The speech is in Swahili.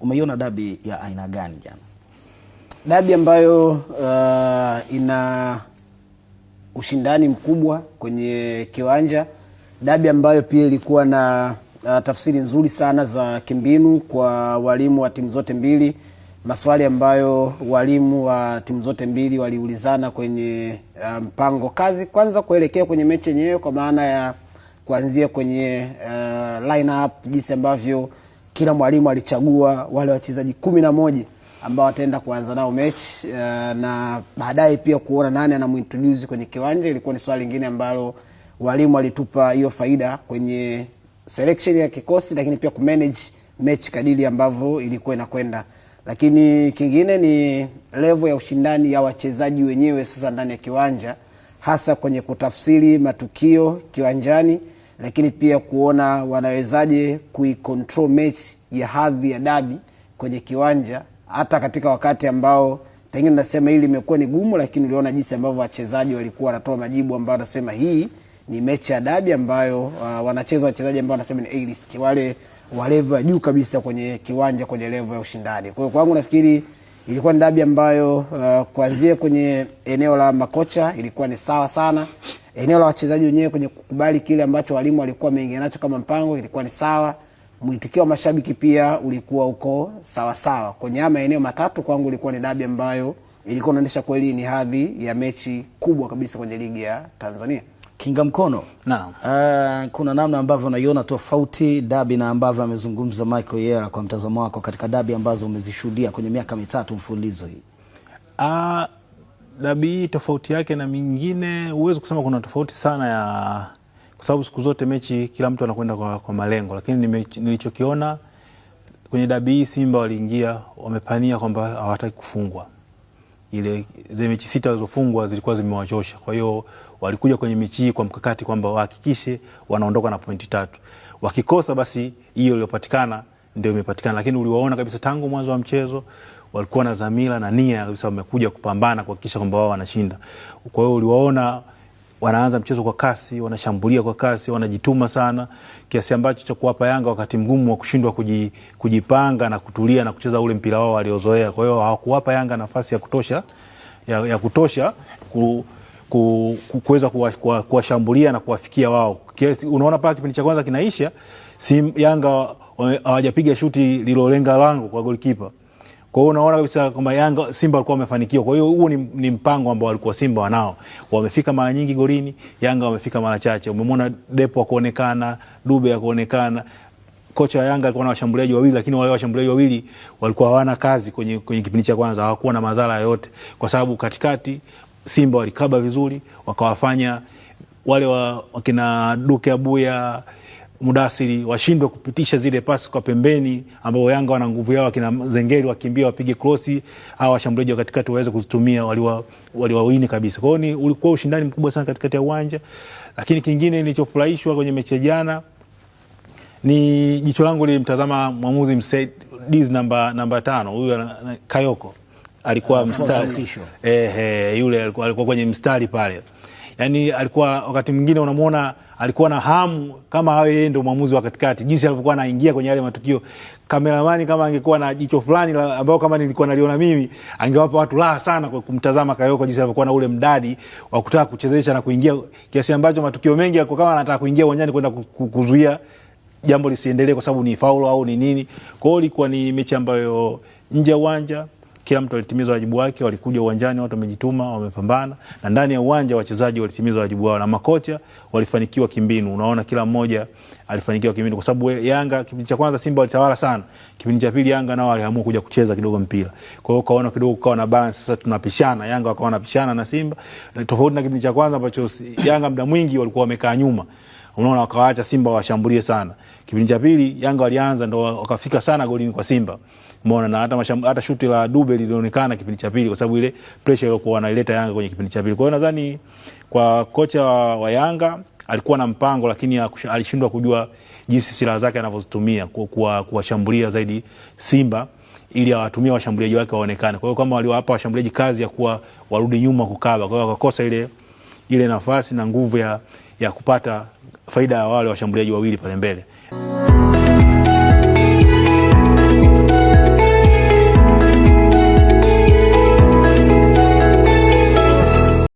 Umeiona dabi ya aina gani jana? Dabi ambayo ina ushindani mkubwa kwenye kiwanja. Dabi ambayo pia ilikuwa na tafsiri nzuri sana za kimbinu kwa walimu wa timu zote mbili. Maswali ambayo walimu wa timu zote mbili waliulizana kwenye mpango kazi kwanza kuelekea kwenye mechi yenyewe, kwa maana ya kuanzia kwenye line up, jinsi ambavyo kila mwalimu alichagua wale wachezaji 11 ambao wataenda kuanza nao mechi, na baadaye pia kuona nani anamuintroduce kwenye kiwanja. Ilikuwa ni swali lingine ambalo walimu walitupa hiyo faida kwenye selection ya kikosi, lakini pia kumanage mechi kadiri ambavyo ilikuwa inakwenda. Lakini kingine ni level ya ushindani ya wachezaji wenyewe sasa ndani ya kiwanja, hasa kwenye kutafsiri matukio kiwanjani, lakini pia kuona wanawezaje kuicontrol mechi ya hadhi ya dabi kwenye kiwanja, hata katika wakati ambao pengine nasema hili imekuwa ni gumu, lakini uliona jinsi ambavyo wachezaji walikuwa wanatoa majibu ambao nasema hii ni mechi ya dabi ambayo wanacheza wachezaji ambao wanasema ni A-list, wale wa level ya juu kabisa kwenye kiwanja, kwenye level ya ushindani. Kwa hiyo kwangu nafikiri ilikuwa ni dabi ambayo kuanzia kwenye eneo la makocha ilikuwa ni sawa sana. Eneo la wachezaji wenyewe kwenye kukubali kile ambacho walimu walikuwa wameingia nacho kama mpango ilikuwa ni sawa. Mwitikio wa mashabiki pia ulikuwa uko sawa sawa. Kwenye maeneo matatu kwangu ilikuwa ni dabi ambayo ilikuwa inaonyesha kweli ni hadhi ya mechi kubwa kabisa kwenye ligi ya Tanzania. Kinga Mkono. Naam. Kuna namna ambavyo unaiona tofauti dabi na ambavyo amezungumza Michael Yera kwa mtazamo wako katika dabi ambazo umezishuhudia kwenye miaka 3 mfululizo hii? Dabi tofauti yake na mingine uwezo kusema kuna tofauti sana, ya kwa sababu siku zote mechi kila mtu anakwenda kwa malengo, lakini nilichokiona kwenye dabi hii Simba waliingia wamepania kwamba hawataki kufungwa. Ile zile mechi 6 zilizofungwa zilikuwa zimewachosha. Kwa hiyo walikuja kwenye mechi hii kwa mkakati kwamba wahakikishe wanaondoka na pointi 3. Wakikosa basi hiyo iliyopatikana ndio imepatikana, lakini uliwaona kabisa tangu mwanzo wa mchezo walikuwa na dhamira na nia kabisa, wamekuja kupambana kuhakikisha kwamba wao wanashinda. Kwa hiyo uliwaona wanaanza mchezo kwa kasi, wanashambulia kwa kasi, wanajituma sana kiasi ambacho cha kuwapa Yanga wakati mgumu wa kushindwa kujipanga na kutulia na kucheza ule mpira wao waliozoea. Kwa hiyo hawakuwapa Yanga nafasi ya kutosha kuweza kuwashambulia na kuwafikia wao. Unaona pale kipindi cha kwanza kinaisha, Yanga hawajapiga shuti lilolenga lango kwa goalkeeper. Kwa hiyo unaona kabisa kwamba Simba walikuwa wamefanikiwa. Kwa hiyo huo ni mpango ambao walikuwa Simba wanao. Wamefika mara nyingi golini, Yanga wamefika mara chache. Umemwona Depo kuonekana, Dube kuonekana. Kocha wa Yanga alikuwa na washambuliaji wawili, lakini wale washambuliaji wawili walikuwa hawana kazi kwenye kipindi cha kwanza, hawakuwa na madhara yote, kwa sababu katikati Simba walikaba vizuri, wakawafanya wale wakina Duke Abuya, Mudasiri washindwe kupitisha zile pasi kwa pembeni ambao Yanga wana nguvu yao, kina Zengeli wakimbia wapige crossi, au washambuliaji wa katikati waweze kuzitumia, waliwawini kabisa. Kwa hiyo ulikuwa ushindani mkubwa sana katikati ya uwanja. Lakini kingine nilichofurahishwa kwenye mechi jana ni jicho langu lilimtazama mwamuzi msaidizi namba 5 huyu Kayoko, alikuwa mstari yule alikuwa kwenye mstari pale. Yaani alikuwa wakati mwingine unamuona alikuwa na hamu kama yeye ndio mwamuzi wa katikati, jinsi alivyokuwa anaingia kwenye yale matukio. Kameramani kama angekuwa na jicho fulani ambao kama nilikuwa naliona mimi, angewapa watu raha sana kwa kumtazama Kayoko, jinsi alivyokuwa na ule mdadi wa kutaka kuchezesha na kuingia, kiasi ambacho matukio mengi yalikuwa kama anataka kuingia uwanjani kwenda kuzuia jambo lisiendelee kwa sababu ni faulu au ni nini. Kwa hiyo ilikuwa ni mechi ambayo nje ya uwanja kila mtu alitimiza wajibu wake, walikuja uwanjani watu wamejituma, wamepambana, na ndani ya uwanja wachezaji walitimiza wajibu wao, na makocha walifanikiwa kimbinu. Unaona kila mmoja alifanikiwa kimbinu, kwa sababu Yanga kipindi cha kwanza Simba walitawala sana, kipindi cha pili Yanga nao waliamua kuja kucheza kidogo mpira. Kwa hiyo kaona kidogo kwa na balance, sasa tunapishana, Yanga wakawa wanapishana na Simba, tofauti na kipindi cha kwanza ambacho Yanga muda mwingi walikuwa wamekaa nyuma. Unaona wakawaacha Simba washambulie sana. Kipindi cha pili Yanga walianza ndo wakafika sana golini kwa Simba. Umeona, na hata shuti la Dube lilionekana kipindi cha pili kwa sababu ile pressure iliyokuwa wanaileta Yanga kwenye kipindi cha pili. Kwa hiyo nadhani kwa kocha wa Yanga alikuwa na mpango, lakini alishindwa kujua jinsi silaha zake anavyozitumia kuwashambulia zaidi Simba ili awatumie washambuliaji wake waonekane. Kwa hiyo kama waliwapa washambuliaji kazi ya kuwa warudi nyuma kukaba, kwa hiyo wakakosa ile nafasi na nguvu ya kupata faida ya wale washambuliaji wawili pale mbele.